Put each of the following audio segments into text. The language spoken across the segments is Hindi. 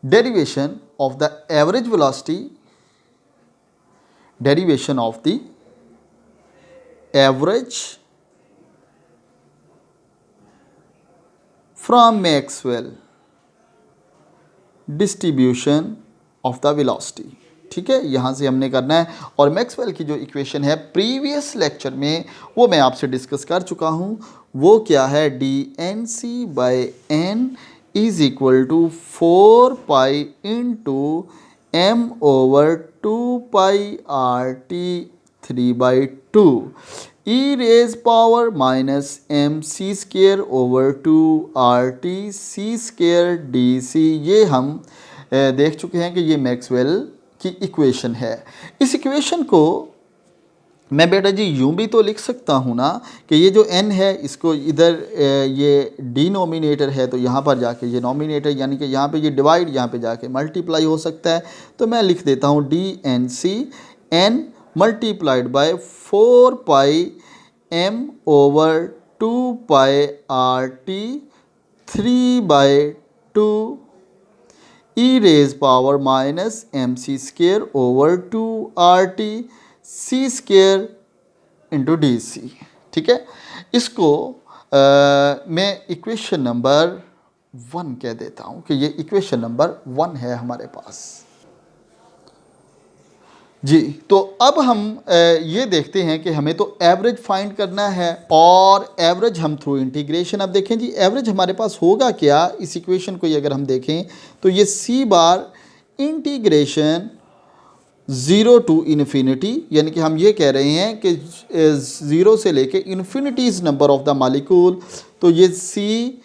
derivation of the average velocity, derivation of the average from Maxwell distribution of the velocity। ठीक है, यहाँ से हमने करना है। और मैक्सवेल की जो इक्वेशन है प्रीवियस लेक्चर में वो मैं आपसे डिस्कस कर चुका हूँ। वो क्या है, dNc/n is equal to 4 into m/2πRT 3/2 e⁻⁻²/2RT c²dc। ये हम देख चुके हैं कि ये मैक्सवेल की इक्वेशन है। इस इक्वेशन को मैं बेटा जी यूं भी तो लिख सकता हूँ ना कि ये जो n है इसको इधर ये डिनोमिनेटर है तो यहाँ पर जाके ये नोमिनेटर, यानी कि यहाँ पे ये डिवाइड, यहाँ पे जाके मल्टीप्लाई हो सकता है। तो मैं लिख देता हूँ dNc n multiplied by 4πm/2πRT 3/2 e⁻⁻mc²/2RT c²/dc। ठीक है, इसको मैं इक्वेशन नंबर 1 कह देता हूँ कि ये इक्वेशन नंबर 1 है हमारे पास जी। तो अब हम ये देखते हैं कि हमें तो एवरेज फाइंड करना है और एवरेज हम थ्रू इंटीग्रेशन। अब देखें जी एवरेज हमारे पास होगा क्या, इस इक्वेशन को अगर हम देखें तो ये c bar integration 0 to infinity, यानी कि हम ये कह रहे हैं कि 0 से लेके infinity is number of the molecule. तो ये CDNC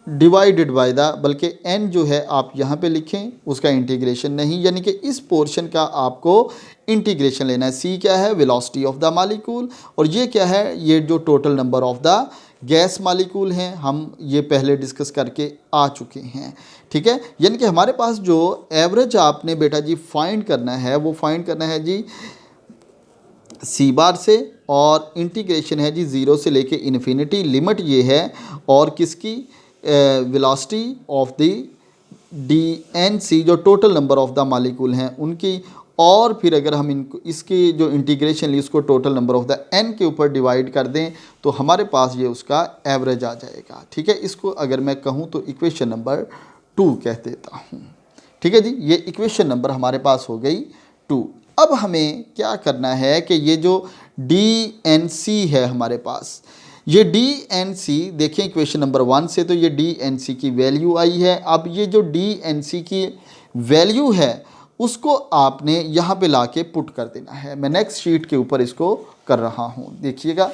डिवाइडेड बाय द, बल्कि n जो है आप यहाँ पे लिखें, उसका इंटीग्रेशन नहीं, यानी कि इस पोर्शन का आपको इंटीग्रेशन लेना है। c क्या है, वेलोसिटी ऑफ द मालिक्यूल, और ये क्या है, ये जो total number of the gas molecule हैं, हम ये पहले डिस्कस करके आ चुके हैं। ठीक है, यानी कि हमारे पास जो एवरेज आपने बेटा जी फाइंड करना है वो फाइंड करना है जी c से, और इंटीग्रेशन है जी 0 से लेके इन्फिनिटी, लिमिट ये है, और किसकी, वेलोसिटी ऑफ द dNc जो total number of the molecule हैं उनकी, और फिर अगर हम इनको इसकी जो इंटीग्रेशन ली उसको total number of the n के ऊपर डिवाइड कर दें तो हमारे पास ये उसका एवरेज आ जाएगा। ठीक है, इसको अगर मैं कहूँ तो इक्वेशन नंबर 2 कह देता हूँ। ठीक है जी, ये इक्वेशन नंबर हमारे पास हो गई 2। अब हमें क्या करना है कि ये जो dNc है हमारे पास, ये dNc देखें इक्वेशन नंबर 1 से, तो ये dNc की वैल्यू आई है। अब ये जो dNc की वैल्यू है उसको आपने यहाँ पे लाके पुट कर देना है। मैं नेक्स्ट शीट के ऊपर इसको कर रहा हूँ, देखिएगा।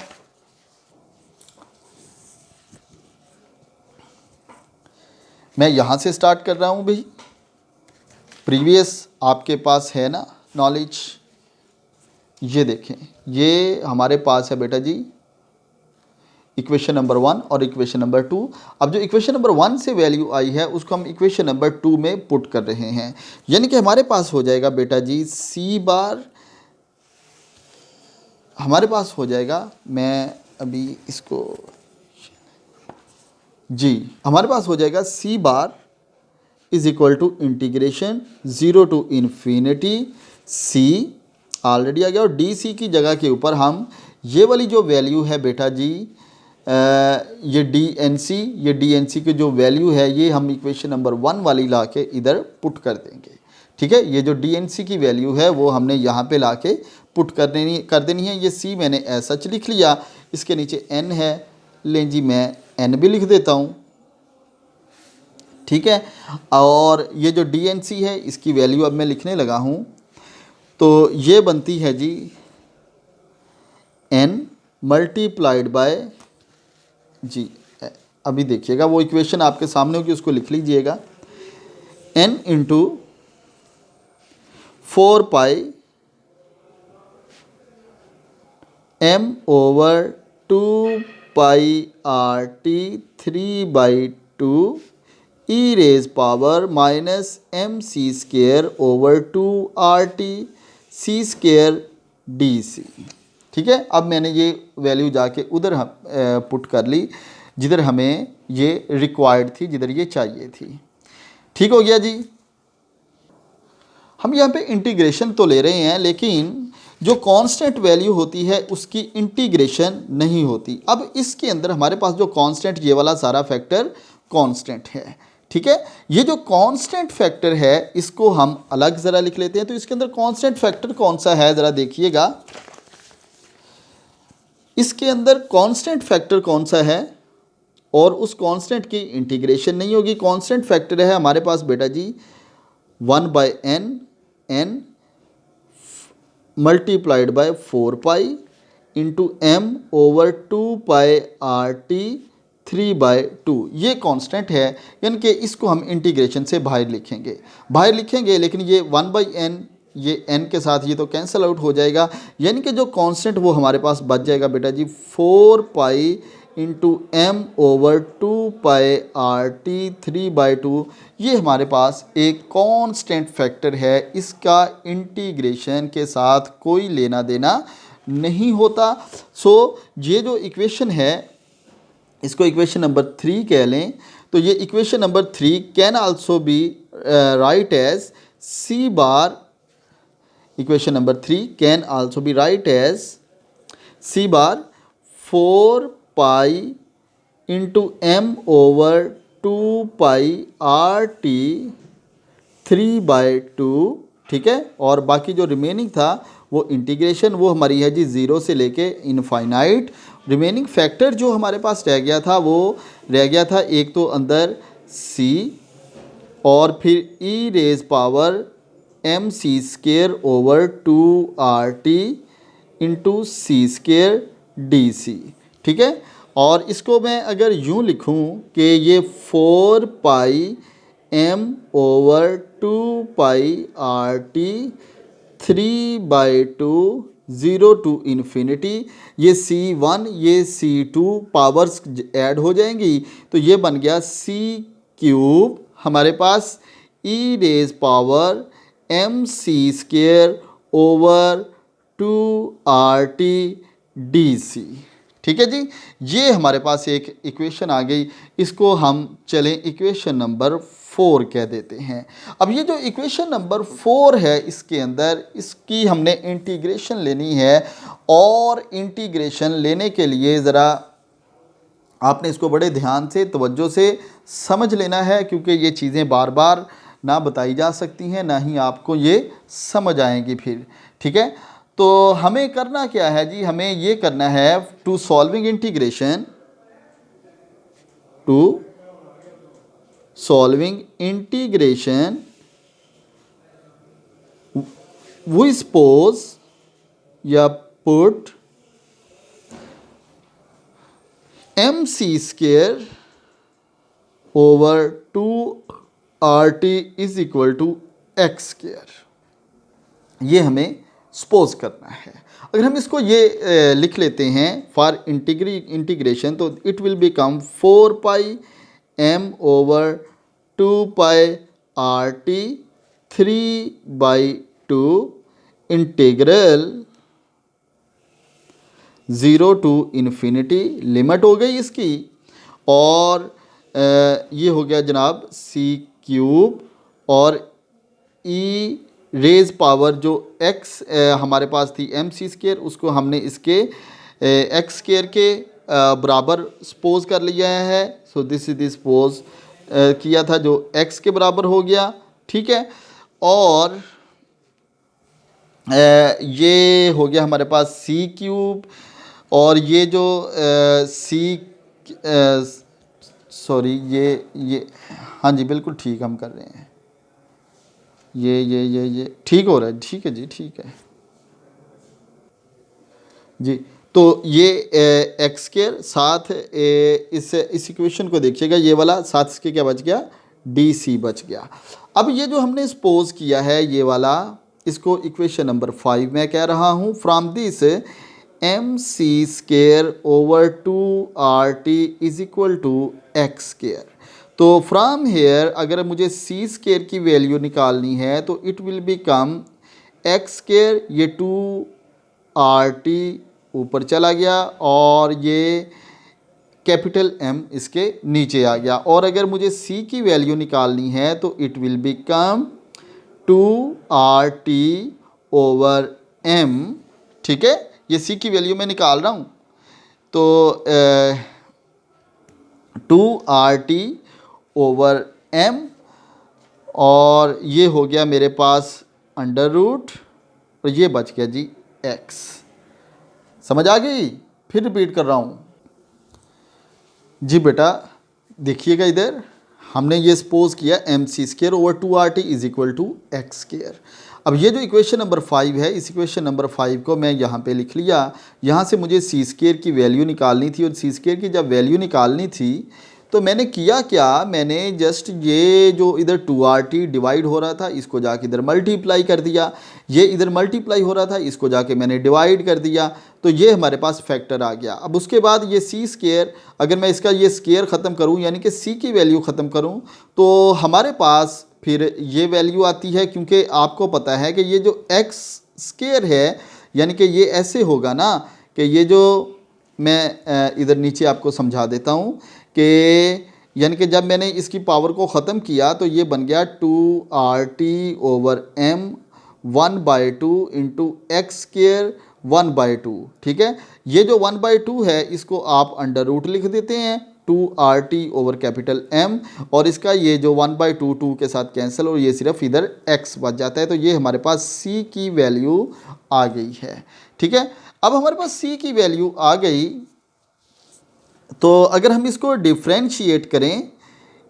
मैं यहाँ से स्टार्ट कर रहा हूँ भाई, प्रीवियस आपके पास है ना नॉलेज। ये देखें, ये हमारे पास है बेटा जी इक्वेशन नंबर 1 और इक्वेशन नंबर 2। अब जो इक्वेशन नंबर 1 से वैल्यू आई है उसको हम इक्वेशन नंबर 2 में पुट कर रहे हैं, यानी कि हमारे पास हो जाएगा बेटा जी c हमारे पास हो जाएगा, मैं अभी इसको जी, हमारे पास हो जाएगा c is equal to integration 0 to infinity c already आ गया, और dc की जगह के ऊपर हम ये वाली जो वैल्यू है बेटा जी ये dNc की जो वैल्यू है ये हम इक्वेशन नंबर 1 वाली ला के इधर पुट कर देंगे। ठीक है, ये जो dNc की वैल्यू है वो हमने यहाँ पे ला के पुट कर देनी है। ये c मैंने ऐसा लिख लिया, इसके नीचे n है, लें जी मैं n भी लिख देता हूँ। ठीक है, और ये जो dNc है इसकी वैल्यू अब मैं लिखने लगा हूँ, तो ये बनती है जी n मल्टीप्लाइड बाय जी, अभी देखिएगा वो इक्वेशन आपके सामने होगी, उसको लिख लीजिएगा, n into 4πm/2πRT 3/2 e⁻⁻mc²/2RT c²dc। ठीक है, अब मैंने ये वैल्यू जाके उधर पुट कर ली जिधर हमें ये रिक्वायर्ड थी, जिधर ये चाहिए थी। ठीक हो गया जी। हम यहाँ पे इंटीग्रेशन तो ले रहे हैं, लेकिन जो कांस्टेंट वैल्यू होती है उसकी इंटीग्रेशन नहीं होती। अब इसके अंदर हमारे पास जो कांस्टेंट, ये वाला सारा फैक्टर कांस्टेंट है। ठीक है, ये जो कांस्टेंट फैक्टर है इसको हम अलग ज़रा लिख लेते हैं। तो इसके अंदर कांस्टेंट फैक्टर कौन सा है, ज़रा देखिएगा। इसके अंदर कांस्टेंट फैक्टर कौन सा है और उस कांस्टेंट की इंटीग्रेशन नहीं होगी। कांस्टेंट फैक्टर है हमारे पास बेटा जी 1/n, n multiplied by 4 into m over 2πRT 3/2। ये कांस्टेंट है, यानी कि इसको हम इंटीग्रेशन से बाहर लिखेंगे, लेकिन ये 1/n, ये n के साथ ये तो कैंसिल आउट हो जाएगा, यानी कि जो कांस्टेंट वो हमारे पास बच जाएगा बेटा जी 4 इंटू m ओवर 2πRT 3/2। ये हमारे पास एक कांस्टेंट फैक्टर है, इसका इंटीग्रेशन के साथ कोई लेना देना नहीं होता। सो ये जो इक्वेशन है इसको इक्वेशन नंबर 3 कह लें। तो ये equation number 3 can also be write as c bar, equation number 3 can also be write as c bar 4 into m over 2πRT 3/2। ठीक है, और बाकी जो रिमेनिंग था वो इंटीग्रेशन, वो हमारी है जी 0 से लेके इनफाइनाइट। रिमेनिंग फैक्टर जो हमारे पास रह गया था वो रह गया था एक तो अंदर c और फिर e raise power mc² over 2RT into c² dc। ठीक है, और इसको मैं अगर यूँ लिखूँ कि ये 4m over 2πRT 3/2 0 to infinity, ये c1 ये c2 पावर्स ऐड हो जाएंगी, तो ये बन गया c³ हमारे पास e raise power mc² over 2RT dc। ठीक है जी, ये हमारे पास एक इक्वेशन आ गई, इसको हम चलें इक्वेशन नंबर 4 कह देते हैं। अब ये जो इक्वेशन नंबर 4 है इसके अंदर इसकी हमने इंटीग्रेशन लेनी है, और इंटीग्रेशन लेने के लिए ज़रा आपने इसको बड़े ध्यान से तवज्जो से समझ लेना है, क्योंकि ये चीज़ें बार बार ना बताई जा सकती हैं, ना ही आपको ये समझ आएंगी फिर। ठीक है, तो हमें करना क्या है जी, हमें ये करना है to solving integration, we suppose या put mc² over 2RT is equal to x²। ये हमें सपोज करना है। अगर हम इसको ये लिख लेते हैं फॉर इंटीग्रेशन, तो it will become 4m over 2πRT 3/2 integral 0 to infinity, limit हो गई इसकी, और ये हो गया जनाब c³ और e रेज पावर जो x हमारे पास थी mc² उसको हमने इसके x² के बराबर सपोज कर लिया है। So this is this suppose किया था जो x के बराबर हो गया। ठीक है, और ये हो गया हमारे पास c³, और ये जो सॉरी ये हाँ जी बिल्कुल ठीक हम कर रहे हैं, ये ठीक हो रहा है। ठीक है जी, ठीक है जी। तो ये x² साथ इस इक्वेशन को देखिएगा, ये वाला साथ इसके क्या बच गया, dc बच गया। अब ये जो हमने सपोज किया है ये वाला, इसको इक्वेशन नंबर 5 मैं कह रहा हूँ। From this mc² over 2RT is equal to x²। तो फ्रॉम हेयर अगर मुझे c² की वैल्यू निकालनी है तो इट विल बिकम x², ये 2RT ऊपर चला गया, और ये कैपिटल एम इसके नीचे आ गया। और अगर मुझे सी की वैल्यू निकालनी है तो it will become 2RT over M. ठीक है, ये सी की वैल्यू मैं निकाल रहा हूँ, तो 2RT ओवर एम, और ये हो गया मेरे पास अंडर रूट, और ये बच गया जी x। समझ आ गई? फिर रिपीट कर रहा हूँ जी बेटा, देखिएगा इधर हमने ये सपोज किया mc² over 2RT is equal to x²। अब ये जो इक्वेशन नंबर 5 है, इस इक्वेशन नंबर 5 को मैं यहाँ पे लिख लिया। यहाँ से मुझे c² की वैल्यू निकालनी थी, और c² की जब वैल्यू निकालनी थी तो मैंने किया क्या, मैंने जस्ट ये जो इधर 2RT डिवाइड हो रहा था इसको जाके इधर मल्टीप्लाई कर दिया, ये इधर मल्टीप्लाई हो रहा था इसको जाके मैंने डिवाइड कर दिया, तो ये हमारे पास फैक्टर आ गया। अब उसके बाद ये c², अगर मैं इसका ये स्क्वायर ख़त्म करूँ यानी कि c की वैल्यू ख़त्म करूँ तो हमारे पास फिर ये वैल्यू आती है, क्योंकि आपको पता है कि ये जो x² है यानी कि ये ऐसे होगा ना कि ये जो मैं इधर नीचे आपको समझा देता हूँ कि यानी कि जब मैंने इसकी पावर को ख़त्म किया तो ये बन गया 2RT over m 1/2 into x² 1/2। ठीक है, ये जो 1/2 है इसको आप अंडर रूट लिख देते हैं 2RT ओवर कैपिटल M, और इसका ये जो 1/2 2 के साथ कैंसिल, और ये सिर्फ इधर x बच जाता है। तो ये हमारे पास c की वैल्यू आ गई है। ठीक है, अब हमारे पास c की वैल्यू आ गई, तो अगर हम इसको डिफ्रेंशिएट करें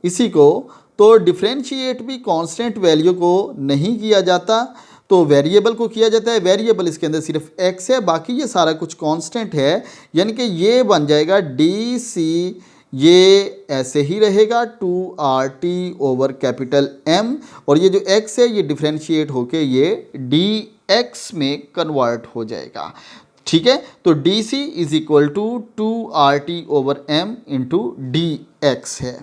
इसी को, तो डिफ्रेंशिएट भी कांस्टेंट वैल्यू को नहीं किया जाता, तो वेरिएबल को किया जाता है। वेरिएबल इसके अंदर सिर्फ x है, बाकी ये सारा कुछ कांस्टेंट है, यानी कि ये बन जाएगा DC, ये ऐसे ही रहेगा 2RT ओवर कैपिटल M, और ये जो x है ये डिफ्रेंशिएट होके ये dx में कन्वर्ट हो जाएगा। ठीक है, तो DC is equal to 2RT over M into dx है।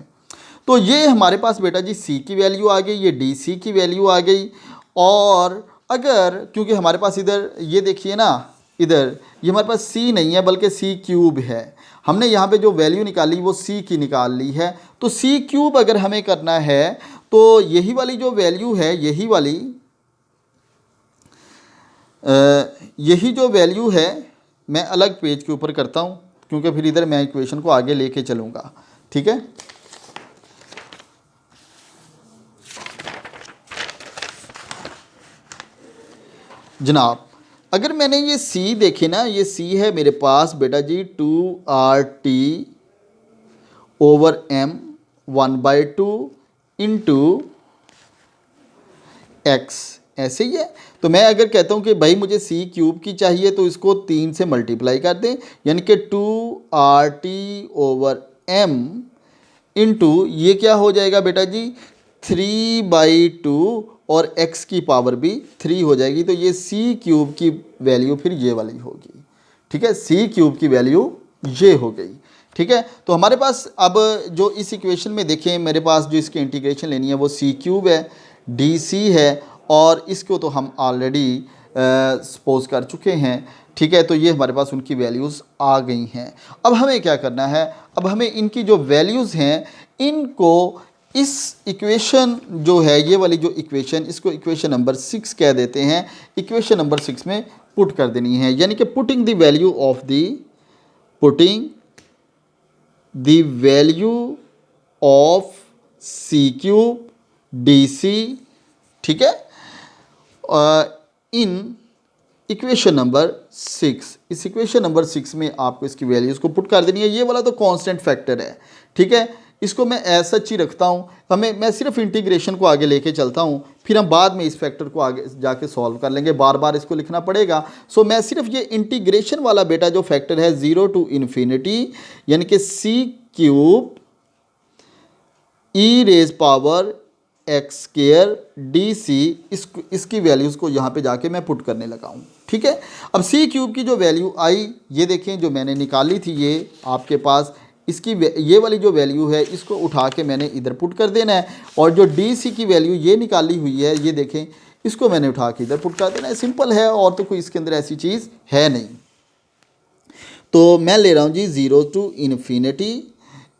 तो ये हमारे पास बेटा जी C की वैल्यू आ गई, ये DC की वैल्यू आ गई। और अगर क्योंकि हमारे पास इधर ये देखिए ना, इधर ये हमारे पास C नहीं है बल्कि C³ है, हमने यहाँ पे जो वैल्यू निकाली वो C की निकाल ली है। तो C³ अगर हमें करना है तो यही वाली जो वैल्यू है, यही जो वैल्यू है मैं अलग पेज के ऊपर करता हूँ, क्योंकि फिर इधर मैं इक्वेशन को आगे लेके चलूँगा। ठीक है, जनाब अगर मैंने ये C देखे ना, ये C है मेरे पास बेटा जी 2RT over M 1/2 into x, ऐसे ही है। तो मैं अगर कहता हूँ कि भाई मुझे C³ की चाहिए तो इसको 3 से मल्टीप्लाई कर दें, यानी कि 2RT ओवर M इंटू ये क्या हो जाएगा बेटा जी 3/2, और x की पावर भी 3 हो जाएगी, तो ये C³ की वैल्यू फिर ये वाली होगी। ठीक है, C³ की वैल्यू ये हो गई। ठीक है, तो हमारे पास अब जो इस इक्वेशन में देखें, मेरे पास जो इसकी इंटीग्रेशन लेनी है वो C³ है, DC है, और इसको तो हम ऑलरेडी सपोज कर चुके हैं। ठीक है, तो ये हमारे पास उनकी वैल्यूज़ आ गई हैं। अब हमें क्या करना है, अब हमें इनकी जो वैल्यूज़ हैं इनको इस इक्वेशन जो है, ये वाली जो इक्वेशन, इसको इक्वेशन नंबर 6 कह देते हैं, इक्वेशन नंबर 6 में पुट कर देनी है, यानी कि putting the value of C³ DC, ठीक है, इन इक्वेशन नंबर 6। इस इक्वेशन नंबर 6 में आपको इसकी वैल्यूज़ को पुट कर देनी है। ये वाला तो कांस्टेंट फैक्टर है। ठीक है, इसको मैं ऐसा ही रखता हूँ, मैं सिर्फ इंटीग्रेशन को आगे लेके चलता हूँ, फिर हम बाद में इस फैक्टर को आगे जाके सॉल्व कर लेंगे, बार बार इसको लिखना पड़ेगा। सो मैं सिर्फ ये इंटीग्रेशन वाला बेटा जो फैक्टर है 0 to इन्फिनिटी, यानी कि C³ e raise power x² DC, इसकी वैल्यूज़ को यहाँ पे जाके मैं पुट करने लगा हूँ। ठीक है, अब C³ की जो वैल्यू आई, ये देखें जो मैंने निकाली थी, ये आपके पास इसकी ये वाली जो वैल्यू है इसको उठा के मैंने इधर पुट कर देना है, और जो DC की वैल्यू ये निकाली हुई है, ये देखें इसको मैंने उठा के इधर पुट कर देना है। सिंपल है, और तो कोई इसके अंदर ऐसी चीज़ है नहीं। तो मैं ले रहा हूँ जी 0 टू इन्फिनिटी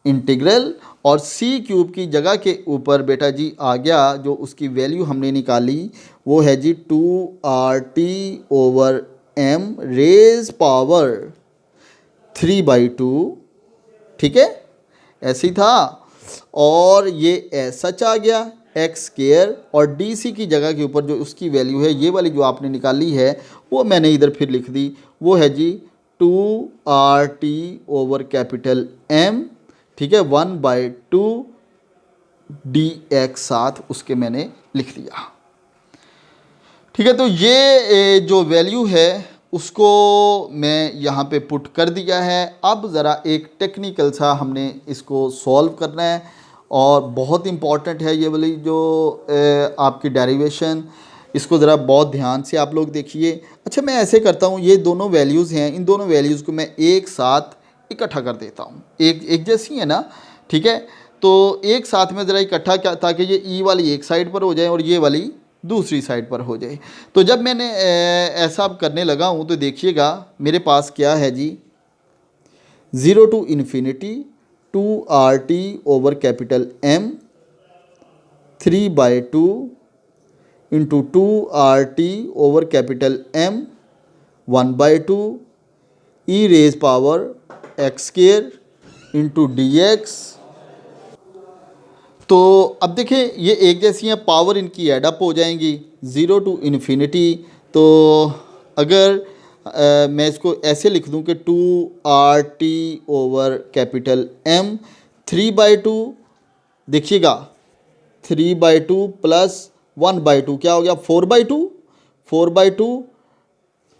इंटीग्रल, और सी क्यूब की जगह के ऊपर बेटा जी आ गया जो उसकी वैल्यू हमने निकाली वो है जी 2RT/m रेज पावर 3/2। ठीक है, ऐसे ही था। और ये एस सच आ गया एक्स स्केयर, और डी सी की जगह के ऊपर जो उसकी वैल्यू है ये वाली जो आपने निकाली है वो मैंने इधर फिर लिख दी, वो है जी 2RT/M। ठीक है, 1/2 dx साथ उसके मैंने लिख दिया। ठीक है, तो ये जो वैल्यू है उसको मैं यहाँ पे पुट कर दिया है। अब ज़रा एक टेक्निकल सा हमने इसको सॉल्व करना है, और बहुत इम्पॉर्टेंट है ये वाली जो आपकी डेरिवेशन, इसको ज़रा बहुत ध्यान से आप लोग देखिए। अच्छा, मैं ऐसे करता हूँ, ये दोनों वैल्यूज़ हैं, इन दोनों वैल्यूज़ को मैं एक साथ इकट्ठा कर देता हूँ। एक जैसी है ना, ठीक है। तो एक साथ में ज़रा इकट्ठा क्या, ताकि ये ई वाली एक साइड पर हो जाए और ये वाली दूसरी साइड पर हो जाए। तो जब मैंने ऐसा करने लगा हूँ तो देखिएगा मेरे पास क्या है जी, 0 to infinity 2RT/M 3/2 into 2RT/M 1/2 e raise power x square into dx। तो अब देखें ये एक जैसी हैं, पावर इनकी एडअप हो जाएंगी 0 टू इन्फिनिटी। तो अगर मैं इसको ऐसे लिख दूं कि 2RT/M 3/2, देखिएगा 3/2 प्लस 1/2 क्या हो गया 4/2, 4/2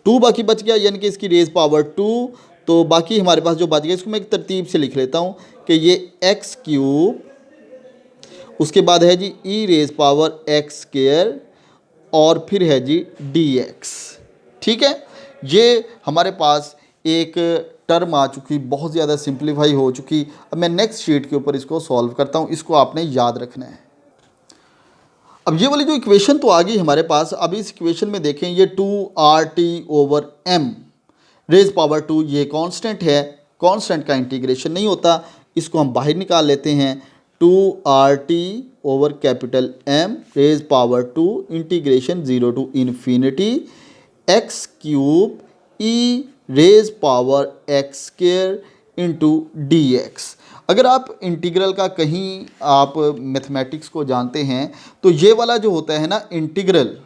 2 बाकी बच गया, यानी कि इसकी रेज पावर 2। तो बाकी हमारे पास जो बच गया इसको मैं एक तरतीब से लिख लेता हूँ कि ये एक्स क्यूब, उसके बाद है जी ई रेज पावर एक्स स्केयर, और फिर है जी dx। ठीक है, ये हमारे पास एक टर्म आ चुकी, बहुत ज़्यादा सिंप्लीफाई हो चुकी। अब मैं नेक्स्ट शीट के ऊपर इसको सॉल्व करता हूँ, इसको आपने याद रखना है। अब ये वाली जो इक्वेशन तो आ गई हमारे पास। अब इस इक्वेशन में देखें ये 2RT/M रेज पावर 2 ये कांस्टेंट है, कांस्टेंट का इंटीग्रेशन नहीं होता, इसको हम बाहर निकाल लेते हैं। 2RT/M raise power 2 integration 0 to infinity X cube E raise power X square into dx। अगर आप इंटीग्रल का कहीं आप मैथमेटिक्स को जानते हैं तो ये वाला जो होता है ना इंटीग्रल,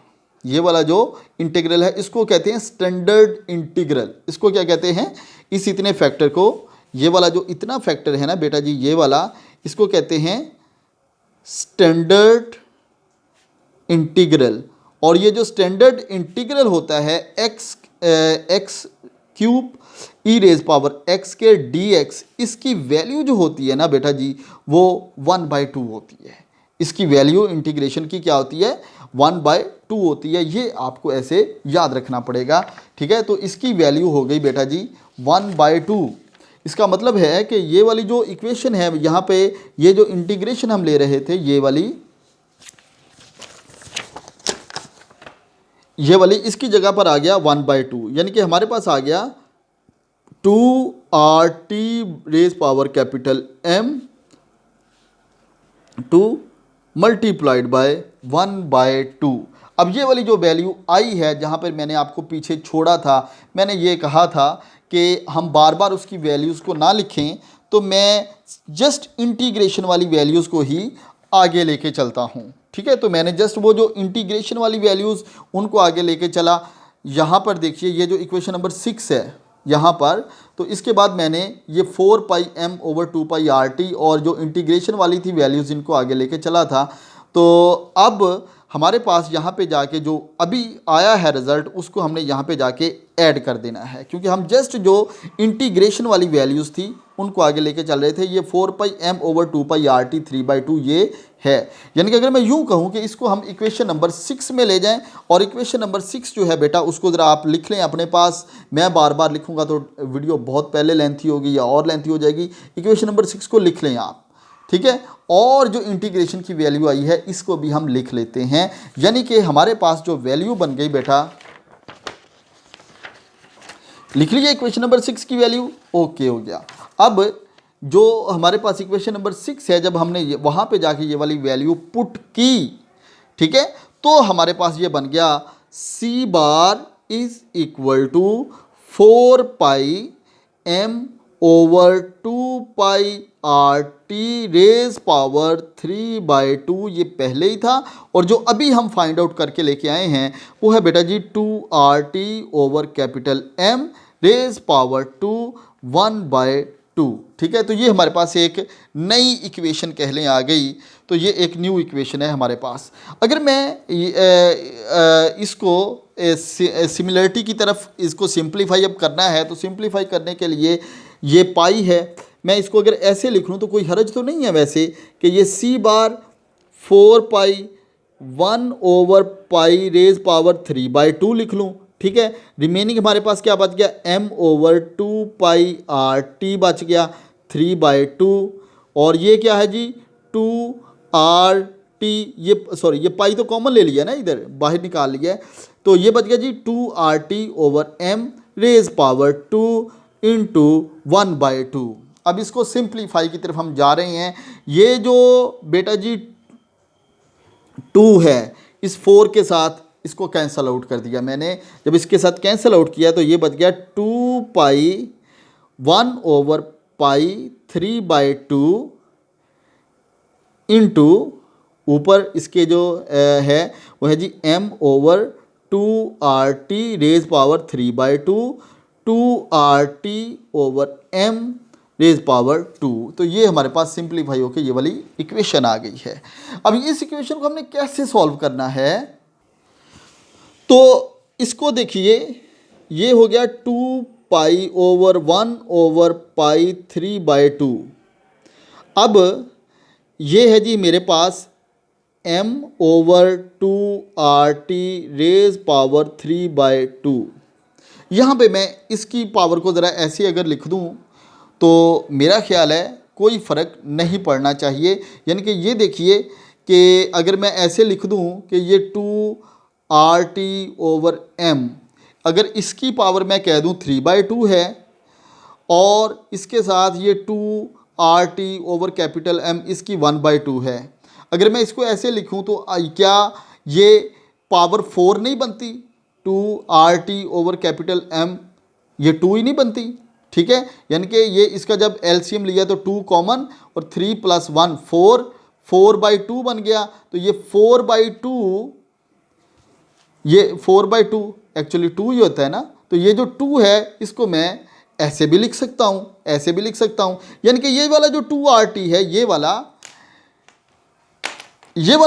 ये वाला जो इंटीग्रल है इसको कहते हैं स्टैंडर्ड इंटीग्रल। इसको क्या कहते हैं, इस इतने फैक्टर को, ये वाला जो इतना फैक्टर है ना बेटा जी ये वाला, इसको कहते हैं स्टैंडर्ड इंटीग्रल। और ये जो स्टैंडर्ड इंटीग्रल होता है x cube E raise power x के dx, इसकी वैल्यू जो होती है ना बेटा जी वो 1/2 होती है। इसकी वैल्यू इंटीग्रेशन की क्या होती है 1/2 होती है। ये आपको ऐसे याद रखना पड़ेगा। ठीक है, तो इसकी वैल्यू हो गई बेटा जी 1/2। इसका मतलब है कि ये वाली जो इक्वेशन है यहाँ पे, ये जो इंटीग्रेशन हम ले रहे थे ये वाली इसकी जगह पर आ गया 1/2, यानी कि हमारे पास आ गया 2RT raise power capital M 2 multiplied by 1/2। अब ये वाली जो वैल्यू आई है, जहाँ पर मैंने आपको पीछे छोड़ा था, मैंने ये कहा था कि हम बार बार उसकी वैल्यूज़ को ना लिखें, तो मैं जस्ट इंटीग्रेशन वाली वैल्यूज़ को ही आगे लेके चलता हूँ। ठीक है, तो मैंने जस्ट वो जो इंटीग्रेशन वाली वैल्यूज़ उनको आगे लेके चला। यहाँ पर देखिए ये जो इक्वेशन नंबर 6 है यहाँ पर, तो इसके बाद मैंने ये 4πm/2πRT और जो इंटीग्रेशन वाली थी वैल्यूज़ इनको आगे लेके चला था। तो अब हमारे पास यहाँ पे जाके जो अभी आया है रिज़ल्ट उसको हमने यहाँ पे जाके ऐड कर देना है, क्योंकि हम जस्ट जो इंटीग्रेशन वाली वैल्यूज़ थी उनको आगे लेके चल रहे थे। ये 4πm/2πRT 3/2 ये है, यानी कि अगर मैं यूँ कहूँ कि इसको हम इक्वेशन नंबर 6 में ले जाएं, और इक्वेशन नंबर 6 जो है बेटा उसको ज़रा आप लिख लें अपने पास। मैं बार बार लिखूँगा तो वीडियो बहुत पहले लेंथी होगी या और लेंथी हो जाएगी। इक्वेशन नंबर 6 को लिख लें आप, ठीक है। और जो इंटीग्रेशन की वैल्यू आई है इसको भी हम लिख लेते हैं, यानी कि हमारे पास जो वैल्यू बन गई बेटा, लिख लीजिए इक्वेशन नंबर 6 की वैल्यू, ओके हो गया। अब जो हमारे पास इक्वेशन नंबर 6 है, जब हमने वहाँ पे जाके ये वाली वैल्यू पुट की, ठीक है, तो हमारे पास ये बन गया C bar is equal to 4 pi M over 2 pi R T raise power 3/2, ये पहले ही था। और जो अभी हम फाइंड आउट करके लेके आए हैं वो है बेटा जी 2RT over capital M raise power 2 1/2, ठीक है। तो ये हमारे पास एक नई इक्वेशन कह लें आ गई, तो ये एक न्यू इक्वेशन है हमारे पास। अगर मैं इसको सिमिलरिटी की तरफ इसको सिंप्लीफाई अब करना है, तो सिंप्लीफाई करने के लिए ये पाई है, मैं इसको अगर ऐसे लिख लूँ तो कोई हर्ज तो नहीं है वैसे कि ये सी बार 4 पाई 1 ओवर पाई रेज पावर 3/2 लिख लूँ, ठीक है। रिमेनिंग हमारे पास क्या बच गया, m over 2 pi R T बच गया 3/2, और ये क्या है जी 2RT, ये सॉरी ये पाई तो कॉमन ले लिया ना, इधर बाहर निकाल लिया है, तो ये बच गया जी 2RT over m raise power 2 into 1/2। अब इसको सिंप्लीफाई की तरफ हम जा रहे हैं। ये जो बेटा जी 2 है, इस 4 के साथ इसको कैंसल आउट कर दिया मैंने। जब इसके साथ कैंसल आउट किया तो ये बच गया 2 पाई 1 ओवर पाई 3/2 इंटू ऊपर इसके जो है वो है जी m over 2RT raise power 3/2 2RT over m raise power 2। तो ये हमारे पास सिंप्लीफाई होकर ये वाली इक्वेशन आ गई है। अब इस इक्वेशन को हमने कैसे सॉल्व करना है, तो इसको देखिए, ये हो गया 2 पाई ओवर 1 ओवर पाई 3/2। अब ये है जी मेरे पास m over 2RT raise power 3/2। यहाँ पे मैं इसकी पावर को ज़रा ऐसे अगर लिख दूँ तो मेरा ख्याल है कोई फ़र्क नहीं पड़ना चाहिए। यानी कि ये देखिए कि अगर मैं ऐसे लिख दूँ कि ये 2RT ओवर m, अगर इसकी पावर मैं कह दूँ 3/2 है, और इसके साथ ये 2RT ओवर कैपिटल M इसकी 1/2 है। अगर मैं इसको ऐसे लिखूँ तो क्या ये पावर 4 नहीं बनती, 2RT ओवर कैपिटल M ये 2 ही नहीं बनती, ठीक है। यानी कि ये इसका जब एलसीएम लिया तो 2 कॉमन और 3 + 1 4, 4/2 बन गया। तो ये 4/2, ये 4/2 एक्चुअली 2 ही होता है ना, तो ये जो 2 है इसको मैं ऐसे भी लिख सकता हूँ, ऐसे भी लिख सकता हूँ। यानी कि ये वाला जो 2RT है, ये वाला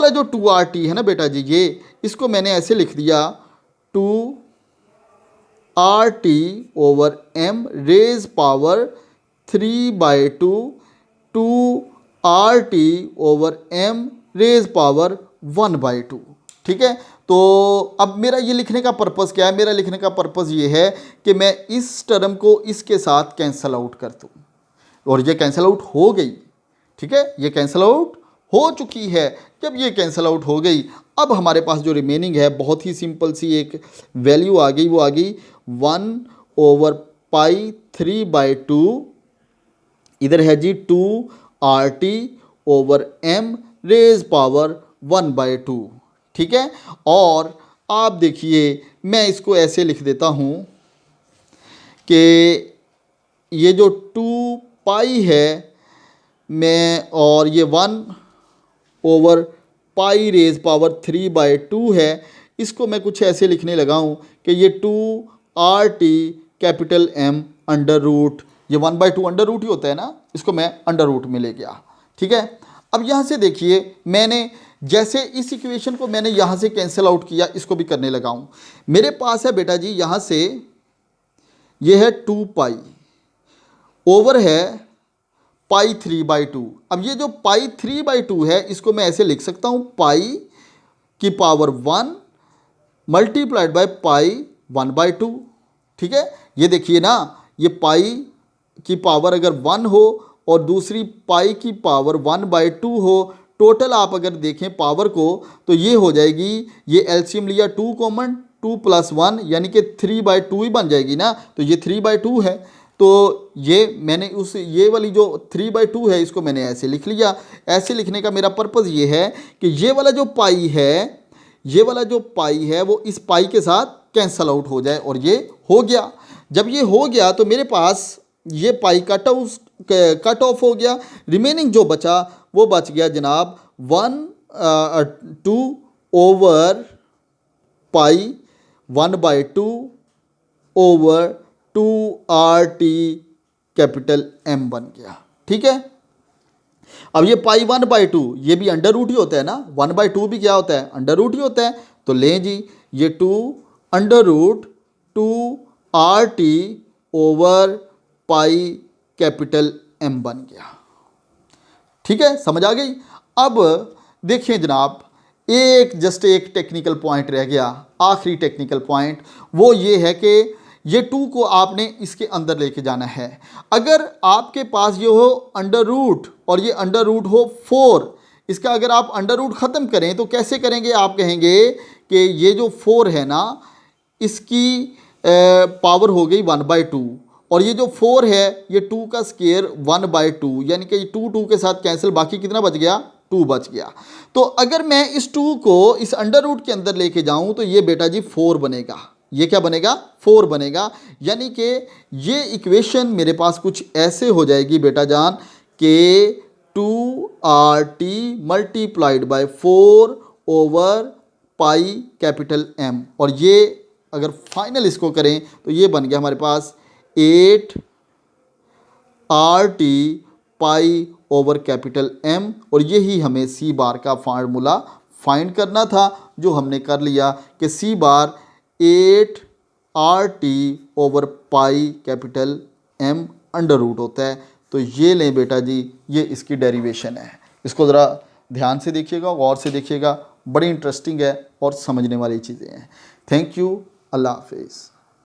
जो 2RT है ना बेटा जी, ये इसको मैंने ऐसे लिख दिया 2RT over m raise power 3/2 2RT over m raise power 1/2, ठीक है। तो अब मेरा ये लिखने का पर्पज़ क्या है, मेरा लिखने का पर्पज़ ये है कि मैं इस टर्म को इसके साथ कैंसल आउट कर दूँ, और ये कैंसल आउट हो गई, ठीक है, ये कैंसल आउट हो चुकी है। जब ये कैंसल आउट हो गई, अब हमारे पास जो रिमेनिंग है बहुत ही सिंपल सी एक वैल्यू आ गई, वो आ गई 1 ओवर पाई 3/2, इधर है जी 2RT over m raise power 1/2, ठीक है। और आप देखिए मैं इसको ऐसे लिख देता हूँ कि ये जो 2 पाई है मैं, और ये 1 ओवर पाई रेज पावर 3/2 है, इसको मैं कुछ ऐसे लिखने लगा हूँ कि ये 2RT capital M under root, ये 1/2 अंडर रूट ही होता है ना, इसको मैं अंडर रूट में ले गया, ठीक है। अब यहाँ से देखिए मैंने जैसे इस इक्वेशन को मैंने यहाँ से कैंसिल आउट किया, इसको भी करने लगा हूँ। मेरे पास है बेटा जी यहाँ से ये है 2 पाई ओवर है पाई 3/2। अब ये जो पाई 3/2 है इसको मैं ऐसे लिख सकता हूँ पाई की पावर 1 मल्टीप्लाइड बाय पाई 1/2, ठीक है। ये देखिए ना, ये पाई की पावर अगर 1 हो और दूसरी पाई की पावर 1/2 हो, टोटल आप अगर देखें पावर को तो ये हो जाएगी, ये एलसीएम लिया 2 कॉमन, 2 + 1 यानी कि 3/2 ही बन जाएगी ना, तो ये 3/2 है। तो ये मैंने ये वाली जो 3/2 है इसको मैंने ऐसे लिख लिया। ऐसे लिखने का मेरा पर्पज़ ये है कि ये वाला जो पाई है वो इस पाई के साथ कैंसल आउट हो जाए, और ये हो गया। जब ये हो गया तो मेरे पास ये पाई कट ऑफ हो गया। रिमेनिंग जो बचा वो बच गया जनाब 1/2 ओवर पाई 1/2 ओवर 2RT कैपिटल M बन गया। ठीक है, अब ये पाई 1/2 ये भी अंडर रूट ही होता है ना, 1/2 भी क्या होता है, अंडर रूट ही होता है। तो लें जी, ये 2√2RT over pi capital M बन गया। ठीक है, समझ आ गई। अब देखिए जनाब, एक टेक्निकल पॉइंट रह गया, आखिरी टेक्निकल पॉइंट, वो ये है कि ये 2 को आपने इसके अंदर लेके जाना है। अगर आपके पास ये हो अंडर रूट और ये अंडर रूट हो 4, इसका अगर आप अंडर रूट ख़त्म करें तो कैसे करेंगे, आप कहेंगे कि ये जो 4 है ना, इसकी पावर हो गई 1/2, और ये जो 4 है ये 2 का स्क्वायर 1/2, यानी कि 2 के साथ कैंसिल, बाकी कितना बच गया, 2 बच गया। तो अगर मैं इस 2 को इस अंडर रूट के अंदर लेके जाऊं तो ये बेटा जी 4 बनेगा। ये क्या बनेगा, 4 बनेगा। यानी कि ये इक्वेशन मेरे पास कुछ ऐसे हो जाएगी बेटा जान कि 2RT multiplied by 4 over pi capital M, और ये अगर फाइनल इसको करें तो ये बन गया हमारे पास 8RT pi over capital M, और यही हमें C बार का फार्मूला फाइंड करना था, जो हमने कर लिया कि C bar 8RT over pi capital M under root होता है। तो ये लें बेटा जी, ये इसकी डेरिवेशन है। इसको ज़रा ध्यान से देखिएगा, गौर से देखिएगा, बड़ी इंटरेस्टिंग है और समझने वाली चीज़ें हैं। थैंक यू, अल्लाह हाफिज़।